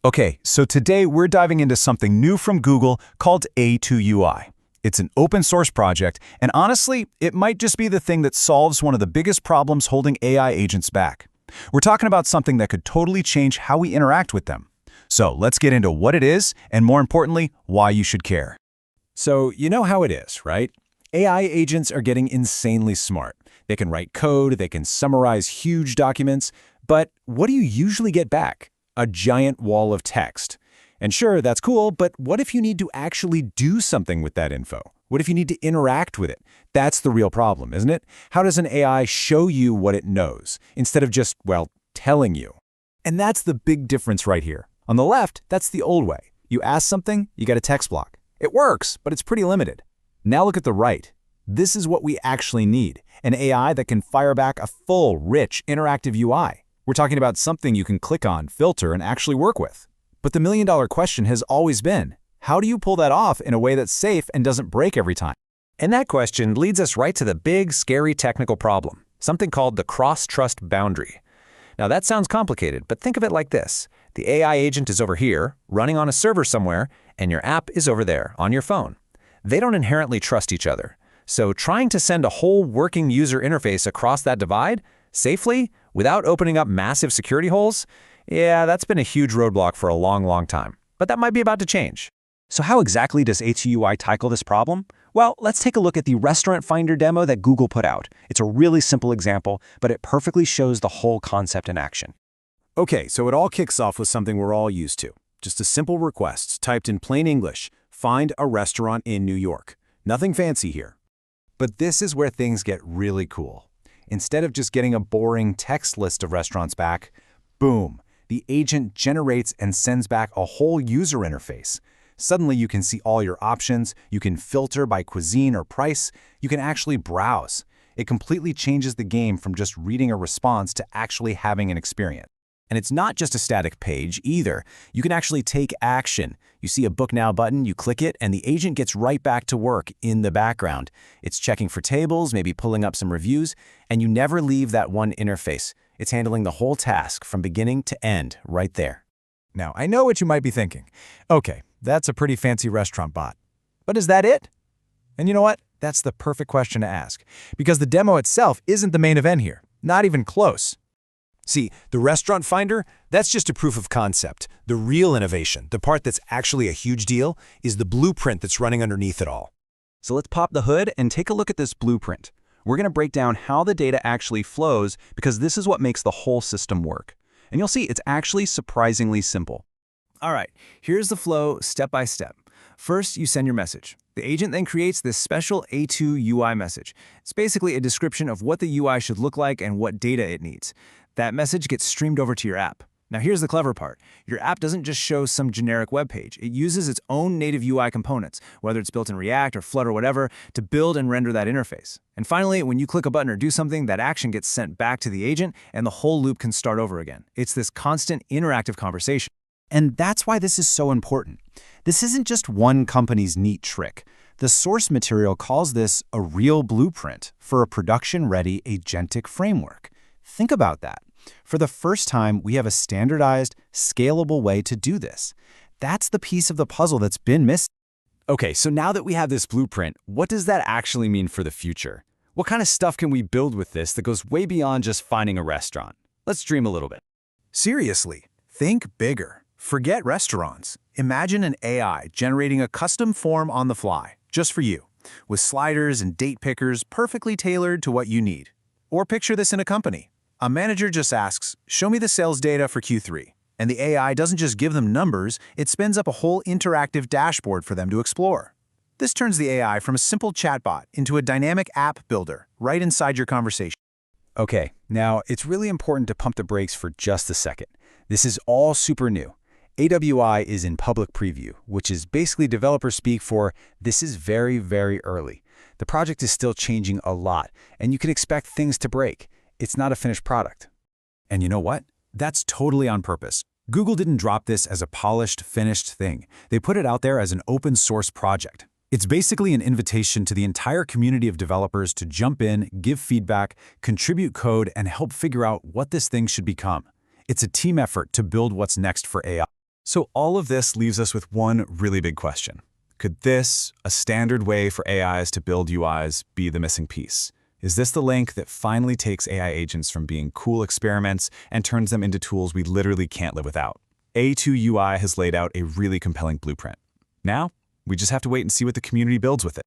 Okay, so today we're diving into something new from Google called A2UI. It's an open source project, and honestly, it might just be the thing that solves one of the biggest problems holding AI agents back. We're talking about something that could totally change how we interact with them. So let's get into what it is, and more importantly, why you should care. So you know how it is, right? AI agents are getting insanely smart. They can write code, they can summarize huge documents, but what do you usually get back? A giant wall of text. And sure, that's cool, but what if you need to actually do something with that info? What if you need to interact with it? That's the real problem, isn't it? How does an AI show you what it knows, instead of just, well, telling you? And that's the big difference right here. On the left, that's the old way. You ask something, you get a text block. It works, but it's pretty limited. Now look at the right. This is what we actually need, an AI that can fire back a full, rich, interactive UI. We're talking about something you can click on, filter, and actually work with. But the million-dollar question has always been, how do you pull that off in a way that's safe and doesn't break every time? And that question leads us right to the big, scary technical problem, something called the cross-trust boundary. Now that sounds complicated, but think of it like this. The AI agent is over here, running on a server somewhere, and your app is over there, on your phone. They don't inherently trust each other. So trying to send a whole working user interface across that divide, safely, without opening up massive security holes, yeah, that's been a huge roadblock for a long, long time. But that might be about to change. So how exactly does A2UI tackle this problem? Well, let's take a look at the Restaurant Finder demo that Google put out. It's a really simple example, but it perfectly shows the whole concept in action. Okay, so it all kicks off with something we're all used to. Just a simple request, typed in plain English, find a restaurant in New York. Nothing fancy here. But this is where things get really cool. Instead of just getting a boring text list of restaurants back, boom, the agent generates and sends back a whole user interface. Suddenly you can see all your options, you can filter by cuisine or price, you can actually browse. It completely changes the game from just reading a response to actually having an experience. And it's not just a static page either. You can actually take action. You see a Book Now button, you click it, and the agent gets right back to work in the background. It's checking for tables, maybe pulling up some reviews, and you never leave that one interface. It's handling the whole task from beginning to end right there. Now, I know what you might be thinking. Okay, that's a pretty fancy restaurant bot. But is that it? And you know what? That's the perfect question to ask, because the demo itself isn't the main event here. Not even close. See, the Restaurant Finder, that's just a proof of concept. The real innovation, the part that's actually a huge deal, is the blueprint that's running underneath it all. So let's pop the hood and take a look at this blueprint. We're going to break down how the data actually flows because this is what makes the whole system work. And you'll see it's actually surprisingly simple. All right, here's the flow step by step. First, you send your message. The agent then creates this special A2UI message. It's basically a description of what the UI should look like and what data it needs. That message gets streamed over to your app. Now here's the clever part. Your app doesn't just show some generic web page. It uses its own native UI components, whether it's built in React or Flutter or whatever, to build and render that interface. And finally, when you click a button or do something, that action gets sent back to the agent and the whole loop can start over again. It's this constant interactive conversation. And that's why this is so important. This isn't just one company's neat trick. The source material calls this a real blueprint for a production-ready agentic framework. Think about that. For the first time, we have a standardized, scalable way to do this. That's the piece of the puzzle that's been missing. Okay, so now that we have this blueprint, what does that actually mean for the future? What kind of stuff can we build with this that goes way beyond just finding a restaurant? Let's dream a little bit. Seriously, think bigger. Forget restaurants. Imagine an AI generating a custom form on the fly, just for you, with sliders and date pickers perfectly tailored to what you need. Or picture this in a company. A manager just asks, show me the sales data for Q3. And the AI doesn't just give them numbers, it spins up a whole interactive dashboard for them to explore. This turns the AI from a simple chatbot into a dynamic app builder right inside your conversation. Okay, now it's really important to pump the brakes for just a second. This is all super new. A2UI is in public preview, which is basically developer speak for this is very, very early. The project is still changing a lot, and you can expect things to break. It's not a finished product. And you know what? That's totally on purpose. Google didn't drop this as a polished, finished thing. They put it out there as an open source project. It's basically an invitation to the entire community of developers to jump in, give feedback, contribute code, and help figure out what this thing should become. It's a team effort to build what's next for AI. So all of this leaves us with one really big question. Could this, a standard way for AIs to build UIs, be the missing piece? Is this the link that finally takes AI agents from being cool experiments and turns them into tools we literally can't live without? A2UI has laid out a really compelling blueprint. Now, we just have to wait and see what the community builds with it.